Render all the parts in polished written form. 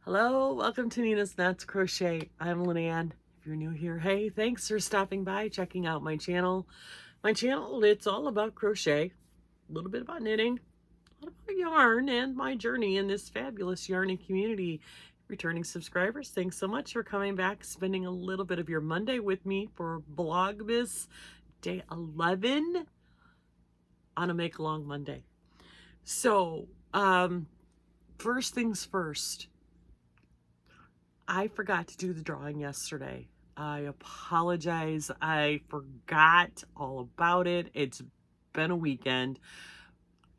Hello, welcome to Nina's Knots Crochet. I'm Lynanne. If you're new here, hey, thanks for stopping by, checking out my channel. It's all about crochet, a little bit about knitting, a lot about yarn, and my journey in this fabulous yarning community. Returning subscribers, thanks so much for coming back, spending a little bit of your Monday with me for Vlogmas Day 11 on a Make-Along Monday. So, first things first. I forgot to do the drawing yesterday. I apologize. I forgot all about it. It's been a weekend.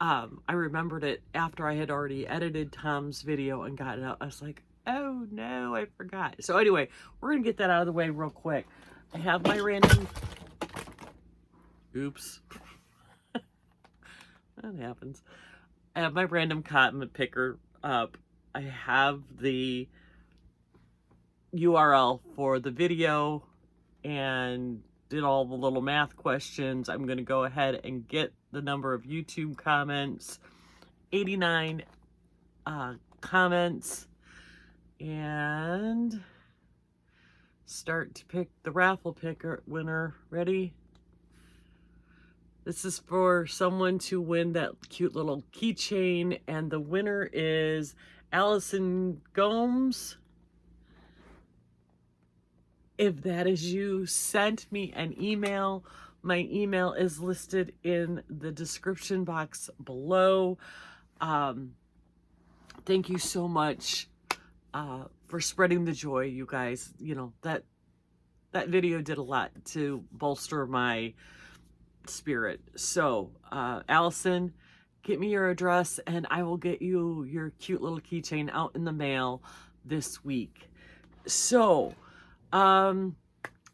I remembered it after I had already edited Tom's video and got it out. I was like, oh no, I forgot. So anyway, we're going to get that out of the way real quick. I have my random... Oops. That happens. I have my random cotton picker up. I have the URL for the video and did all the little math questions. I'm going to go ahead and get the number of YouTube comments, 89 comments, and start to pick the raffle picker winner. Ready? This is for someone to win that cute little keychain, and the winner is Allison Gomes. If that is you, send me an email. My email is listed in the description box below. Thank you so much for spreading the joy, you guys. You know, that video did a lot to bolster my spirit. So, Allison, get me your address and I will get you your cute little keychain out in the mail this week. So,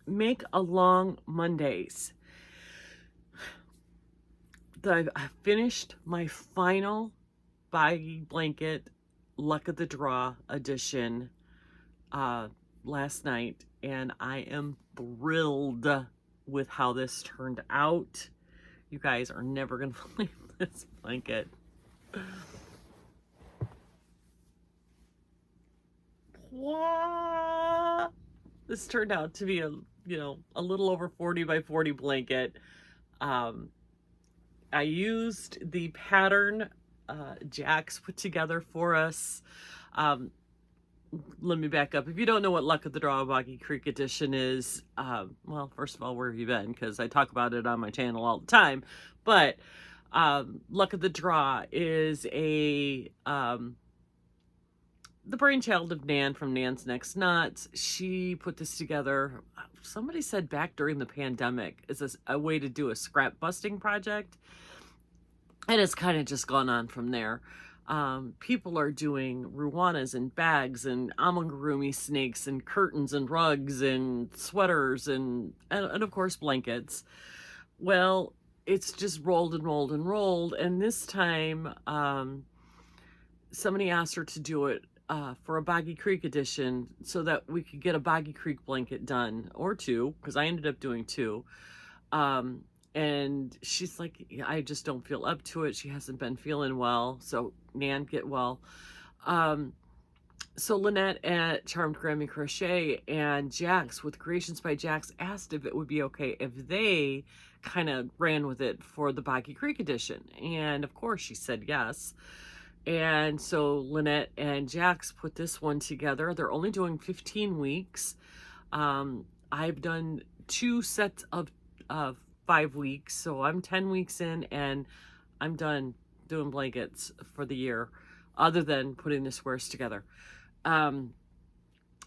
Make-Along Mondays. I finished my final baggy blanket Luck of the Draw edition last night, and I am thrilled with how this turned out. You guys are never gonna believe this blanket. What? This turned out to be a little over 40 by 40 blanket. I used the pattern Jax put together for us. Let me back up. If you don't know what Luck of the Draw Boggy Creek edition is, well, first of all, where have you been? Because I talk about it on my channel all the time. But Luck of the Draw is the brainchild of Nan from Nan's Next Knots. She put this together. Somebody said back during the pandemic is a way to do a scrap busting project. And it's kind of just gone on from there. People are doing ruanas and bags and amigurumi snakes and curtains and rugs and sweaters and of course blankets. Well, it's just rolled and rolled and rolled. And this time, somebody asked her to do it for a Boggy Creek edition so that we could get a Boggy Creek blanket done, or two, because I ended up doing two. And she's like, I just don't feel up to it. She hasn't been feeling well. So Nan, get well. So Lynette at Charmed Grammy Crochet and Jax with Creations by Jax asked if it would be okay if they kind of ran with it for the Boggy Creek edition. And of course she said yes. And so Lynette and Jax put this one together. They're only doing 15 weeks. I've done 2 sets of 5 weeks. So I'm 10 weeks in and I'm done doing blankets for the year, other than putting the squares together.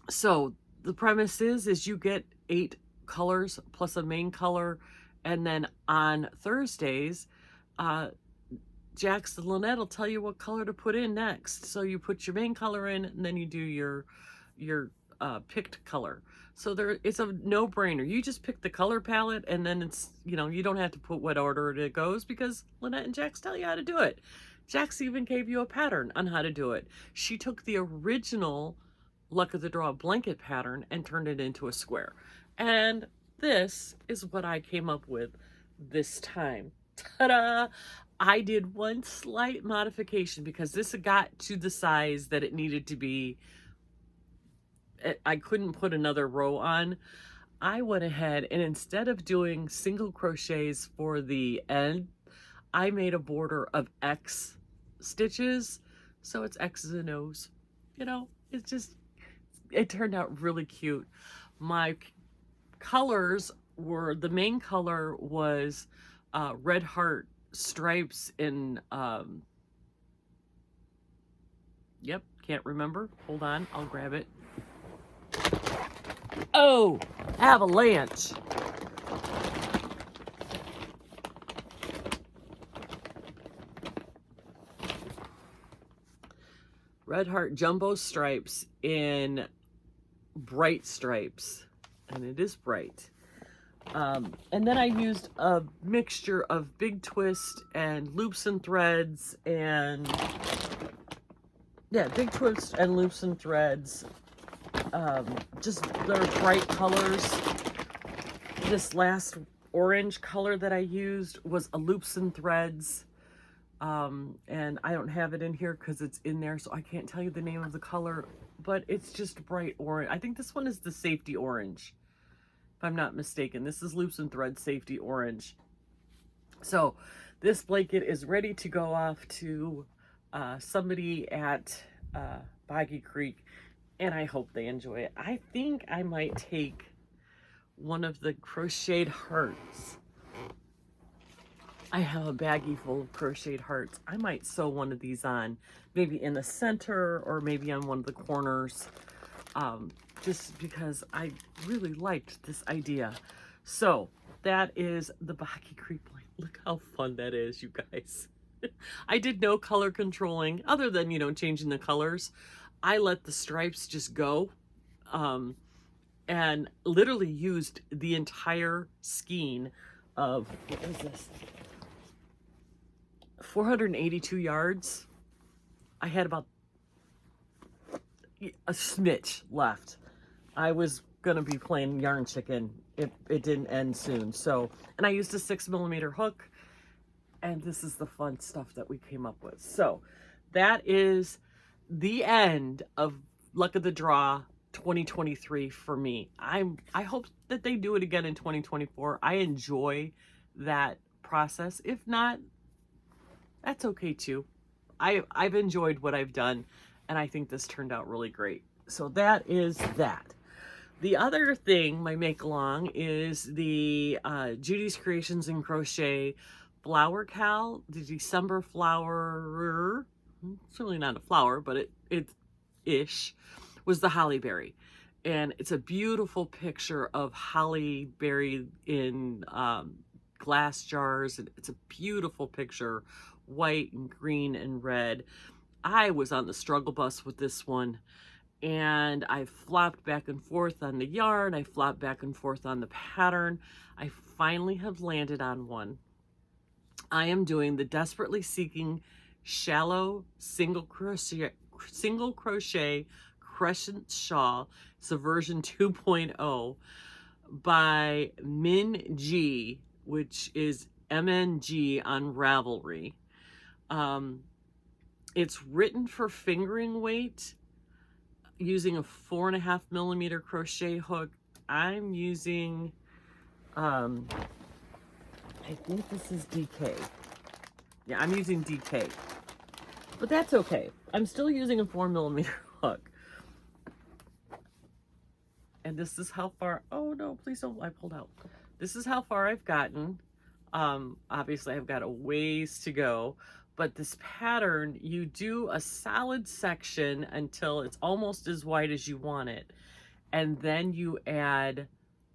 So the premise is you get 8 colors plus a main color. And then on Thursdays, Jax and Lynette will tell you what color to put in next. So you put your main color in, and then you do your picked color. So it's a no-brainer. You just pick the color palette, and then it's, you don't have to put what order it goes because Lynette and Jax tell you how to do it. Jax even gave you a pattern on how to do it. She took the original Luck of the Draw blanket pattern and turned it into a square. And this is what I came up with this time. Ta-da! I did one slight modification because this got to the size that it needed to be I couldn't put another row on, I went ahead and instead of doing single crochets for the end, I made a border of X stitches. So it's X's and O's. You know, it's just, it turned out really cute. My colors were, the main color was red heart stripes in, yep, can't remember. Hold on, I'll grab it. Oh, avalanche. Red heart jumbo stripes in bright stripes, and it is bright. And then I used a mixture of big twist and loops and threads, and yeah, big twist and loops and threads. Just their bright colors. This last orange color that I used was a loops and threads. And I don't have it in here because it's in there, so I can't tell you the name of the color, but it's just bright orange. I think this one is the safety orange, if I'm not mistaken. This is loops and threads safety orange. So this blanket is ready to go off to somebody at Boggy Creek, and I hope they enjoy it. I think I might take one of the crocheted hearts. I have a baggie full of crocheted hearts. I might sew one of these on, maybe in the center or maybe on one of the corners, just because I really liked this idea. So that is the Boggy Creek blanket. Look how fun that is, you guys. I did no color controlling other than, you know, changing the colors. I let the stripes just go, and literally used the entire skein of, what is this? 482 yards. I had about a smidge left. I was gonna be playing yarn chicken if it didn't end soon. So, and I used a 6mm hook, and this is the fun stuff that we came up with. So that is the end of Luck of the Draw 2023 for me. I hope that they do it again in 2024. I enjoy that process. If not, that's okay too. I've enjoyed what I've done, and I think this turned out really great. So that is that. The other thing, my make along, is the Judy's Creations and Crochet Flower Cal, the December flower. It's really not a flower, but it-ish, was the holly berry. And it's a beautiful picture of holly berry in glass jars. It's a beautiful picture, white and green and red. I was on the struggle bus with this one, and I flopped back and forth on the yarn. I flopped back and forth on the pattern. I finally have landed on one. I am doing the Desperately Seeking Shallow Single Crochet Crescent Shawl. It's a version 2.0 by Min G, which is MNG on Ravelry. It's written for fingering weight using a 4.5mm crochet hook. I'm using, I think this is DK. Yeah, I'm using DK, but that's okay. I'm still using a 4mm hook. And this is how far, oh no, please don't, I pulled out. This is how far I've gotten. Obviously I've got a ways to go, but this pattern, you do a solid section until it's almost as wide as you want it. And then you add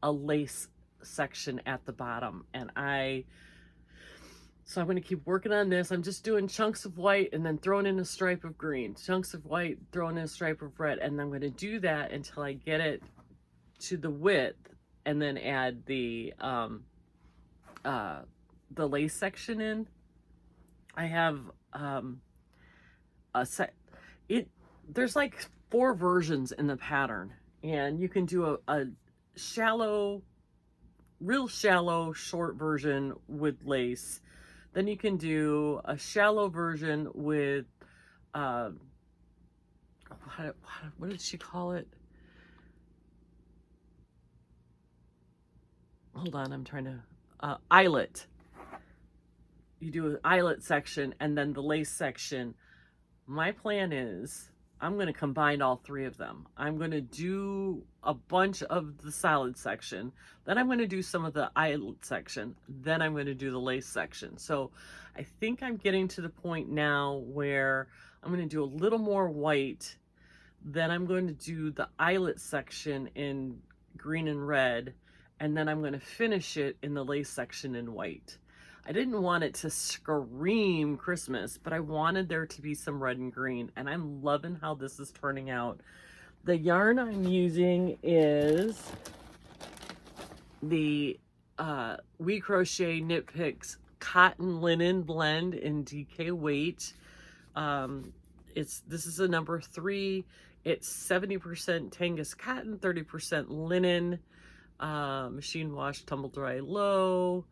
a lace section at the bottom. And so I'm going to keep working on this. I'm just doing chunks of white and then throwing in a stripe of green, chunks of white, throwing in a stripe of red. And I'm going to do that until I get it to the width, and then add the lace section in. I have there's like 4 versions in the pattern, and you can do a shallow, real shallow short version with lace. Then you can do a shallow version with what did she call it? hold on, I'm trying to, eyelet. You do an eyelet section and then the lace section. My plan is I'm going to combine all three of them. I'm going to do a bunch of the solid section. Then I'm going to do some of the eyelet section. Then I'm going to do the lace section. So I think I'm getting to the point now where I'm going to do a little more white. Then I'm going to do the eyelet section in green and red. And then I'm going to finish it in the lace section in white. I didn't want it to scream Christmas, but I wanted there to be some red and green, and I'm loving how this is turning out. The yarn I'm using is the We Crochet Knit Picks Cotton Linen Blend in DK Weight. This is a number 3. It's 70% Tangus cotton, 30% linen, machine wash, tumble dry low.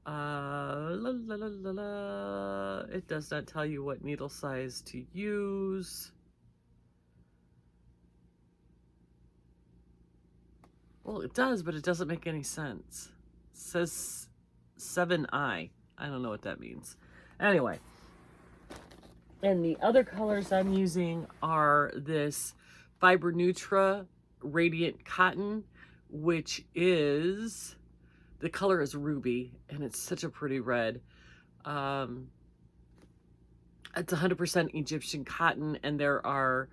It does not tell you what needle size to use. Well, it does, but it doesn't make any sense. It says 7I. I don't know what that means. Anyway, and the other colors I'm using are this Fiber Nutra Radiant Cotton, which is... the color is ruby, and it's such a pretty red. It's 100% Egyptian cotton, and there are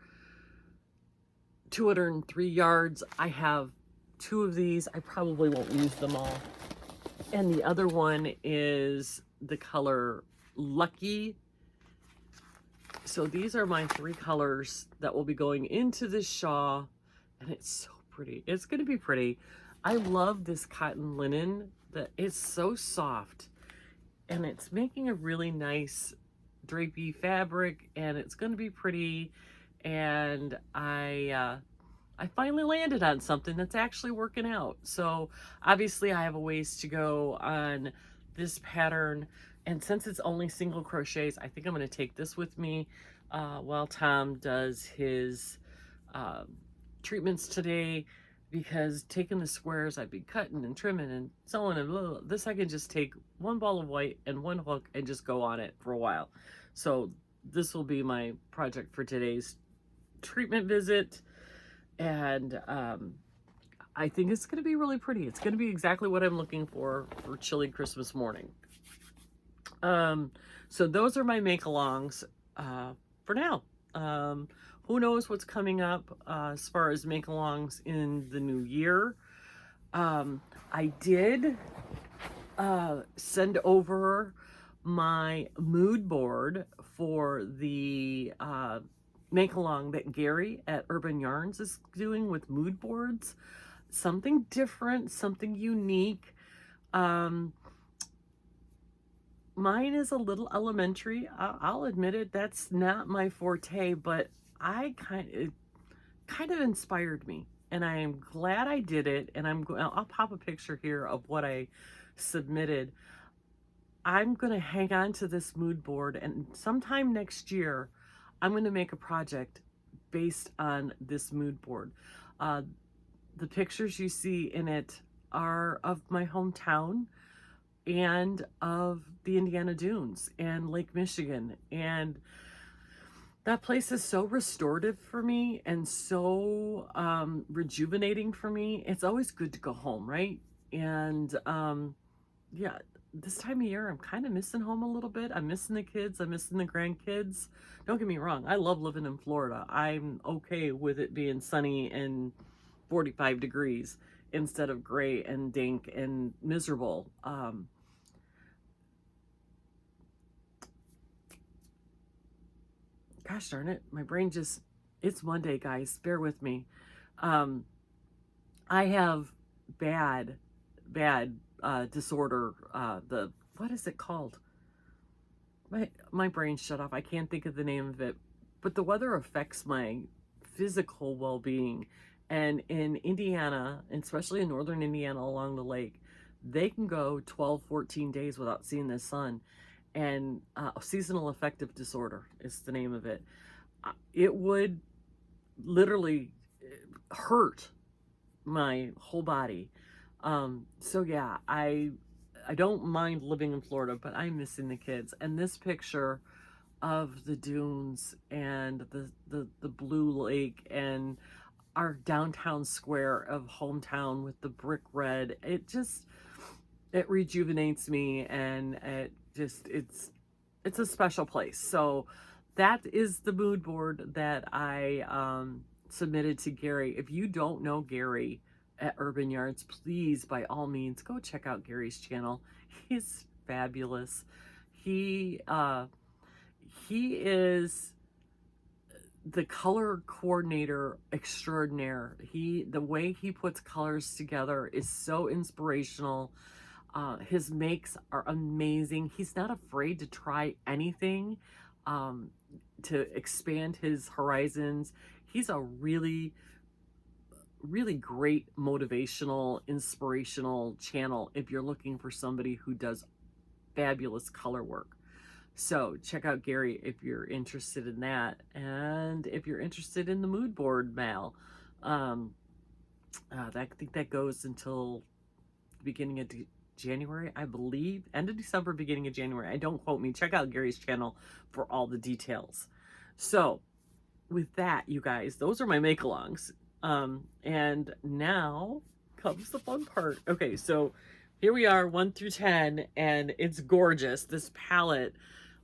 203 yards. I have 2 of these. I probably won't use them all. And the other one is the color Lucky. So these are my 3 colors that will be going into this shawl, and it's so pretty. It's going to be pretty. I love this cotton linen, that it's so soft, and it's making a really nice drapey fabric, and it's going to be pretty. And I finally landed on something that's actually working out. So obviously I have a ways to go on this pattern, and since it's only single crochets, I think I'm going to take this with me while Tom does his treatments today, because taking the squares, I'd be cutting and trimming and so on, and blah, blah. This I can just take one ball of white and one hook and just go on it for a while. So this will be my project for today's treatment visit, and I think it's going to be really pretty. It's going to be exactly what I'm looking for chilly Christmas morning. So those are my make-alongs for now. Who knows what's coming up as far as make-alongs in the new year. I did send over my mood board for the make-along that Gary at Urban Yarns is doing with mood boards. Something different, something unique. Mine is a little elementary. I'll admit it, that's not my forte, but it kind of inspired me, and I'm glad I did it. And I'll pop a picture here of what I submitted. I'm going to hang on to this mood board, and sometime next year, I'm going to make a project based on this mood board. The pictures you see in it are of my hometown and of the Indiana Dunes and Lake Michigan, and that place is so restorative for me and so rejuvenating for me. It's always good to go home, right? And yeah, this time of year, I'm kind of missing home a little bit. I'm missing the kids. I'm missing the grandkids. Don't get me wrong. I love living in Florida. I'm okay with it being sunny and 45 degrees instead of gray and dank and miserable. Gosh darn it, my brain just, it's Monday, guys, bear with me. I have bad disorder, what is it called? My brain shut off, I can't think of the name of it, but the weather affects my physical well-being. And in Indiana, and especially in northern Indiana along the lake, they can go 12, 14 days without seeing the sun. And seasonal affective disorder is the name of it. It would literally hurt my whole body So yeah, I don't mind living in Florida, but I'm missing the kids. And this picture of the dunes and the blue lake and our downtown square of hometown with the brick red, it rejuvenates me, and it's a special place. So that is the mood board that I submitted to Gary. If you don't know Gary at Urban Yards, please, by all means, go check out Gary's channel. He's fabulous. He is the color coordinator extraordinaire. The way he puts colors together is so inspirational. His makes are amazing. He's not afraid to try anything to expand his horizons. He's a really, really great motivational, inspirational channel if you're looking for somebody who does fabulous color work. So check out Gary if you're interested in that. And if you're interested in the mood board mail, I think that goes until the beginning of January, I believe. End of December, beginning of January. Don't quote me. Check out Gary's channel for all the details. So with that, you guys, those are my make-alongs. And now comes the fun part. Okay, so here we are, 1 through 10, and it's gorgeous. This palette,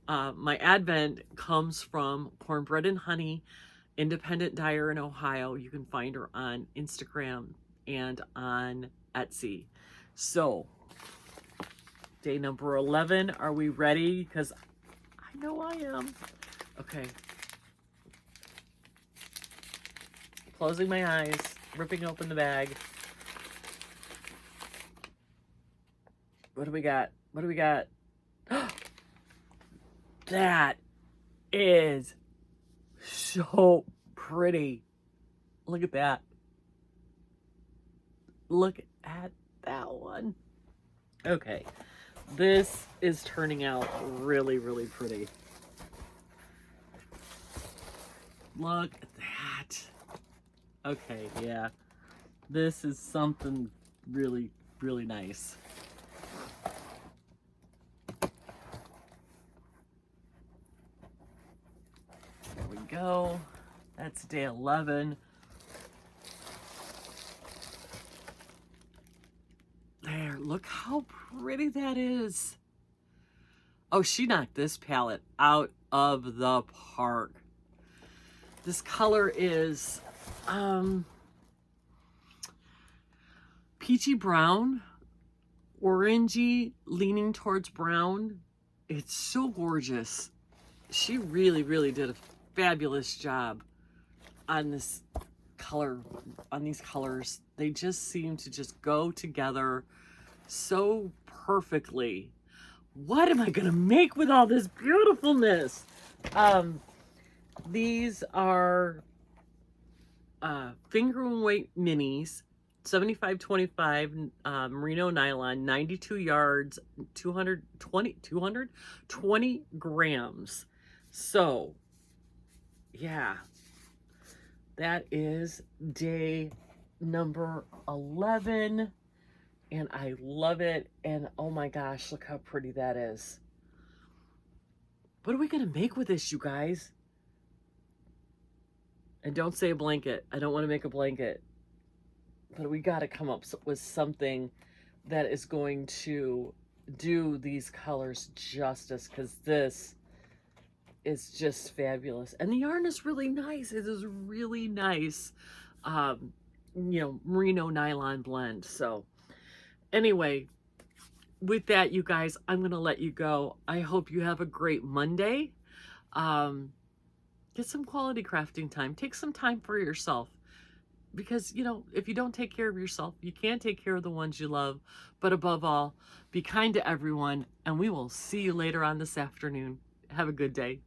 my advent comes from Cornbread and Honey, independent dyer in Ohio. You can find her on Instagram and on Etsy. So day number 11, are we ready? Because I know I am. Okay. Closing my eyes, ripping open the bag. What do we got? What do we got? That is so pretty. Look at that. Look at that one. Okay. This is turning out really, really pretty. Look at that. Okay, yeah. This is something really, really nice. There we go. That's day 11. There, look how pretty that is. Oh, she knocked this palette out of the park. This color is peachy brown, orangey, leaning towards brown. It's so gorgeous. She really, really did a fabulous job on this color, on these colors. They just seem to just go together so perfectly. What am I gonna make with all this beautifulness? These are finger and weight minis, 75-25 merino nylon, 92 yards, 20 grams. So yeah, that is day number 11, and I love it. And oh my gosh, look how pretty that is. What are we gonna make with this, you guys? And don't say a blanket. I don't want to make a blanket. But we got to come up with something that is going to do these colors justice, because this is just fabulous. And the yarn is really nice. It is really nice, merino nylon blend. So anyway, with that, you guys, I'm going to let you go. I hope you have a great Monday. Get some quality crafting time. Take some time for yourself, because, if you don't take care of yourself, you can't take care of the ones you love. But above all, be kind to everyone, and we will see you later on this afternoon. Have a good day.